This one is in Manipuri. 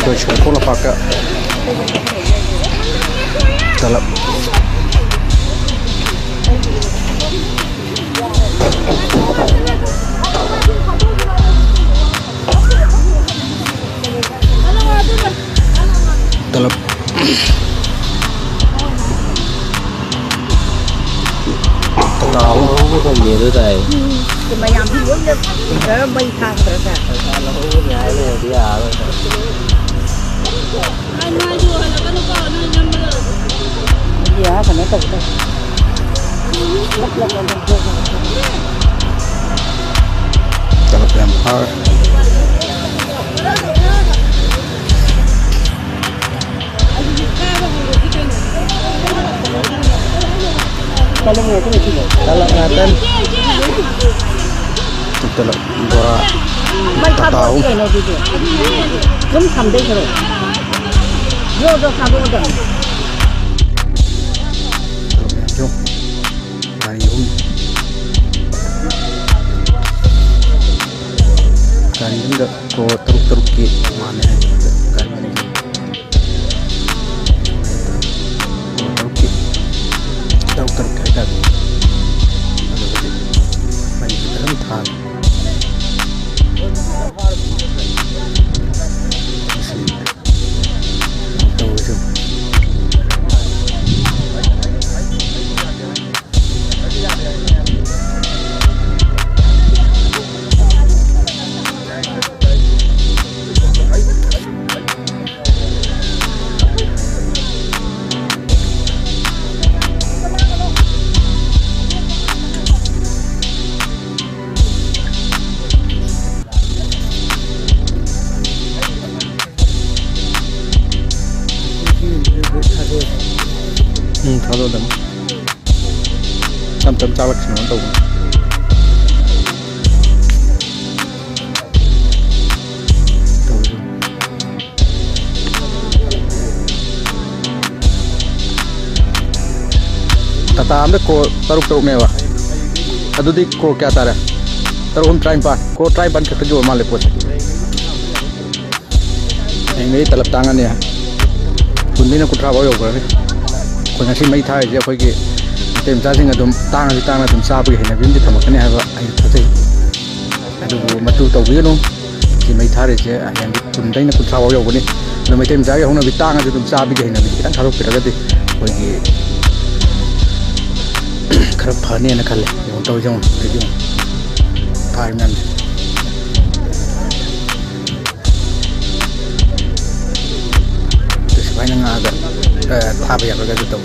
Tôi sẽ cố là bạc cả. Talab. Talab. Tahu không nhiều nữa đây. Thì mà làm gì muốn được, đó bay thang rồi cả. Nó không nhảy lên đi à rồi. Anh nói đùa là cái nó có nó nhầm rồi. Gì hả? Phải nói thật đây. Lấp. Talab yang har. Kalau mau itu sih. Talab ngaten. Talab dora. Bay thang rồi cái này đi. Không thầm đây rồi. Vô thang vô đây. Jom. Hari ini. Kali ini dah ko teruk ke mana kali ini. Teruk kerja. Banyak dalam thal. Thalo dam. Tam calak semua tahu. Tata amde ko taruk mewa. Adu di ko kya tara. Tarum try ban ka jo male pos. Ini talab tangan ya. Bunina ku trabajo yo kare. Ko ngasi mai thai je khoi ki tem cha sing adum tang adum sa bi hena bim di thamakane ha ba ai thate. Adu matu to bi no. Ki mai thare je ayang kun dai na ku trabajo yo bani. No mai tem cha ya hona bi tang adum sa bi hena bi kitang tharo pira gadi. Khoi ki khara phane na khale. Yo to jong ri jong. Thai man. Banyak agak apa ya kalau gitu.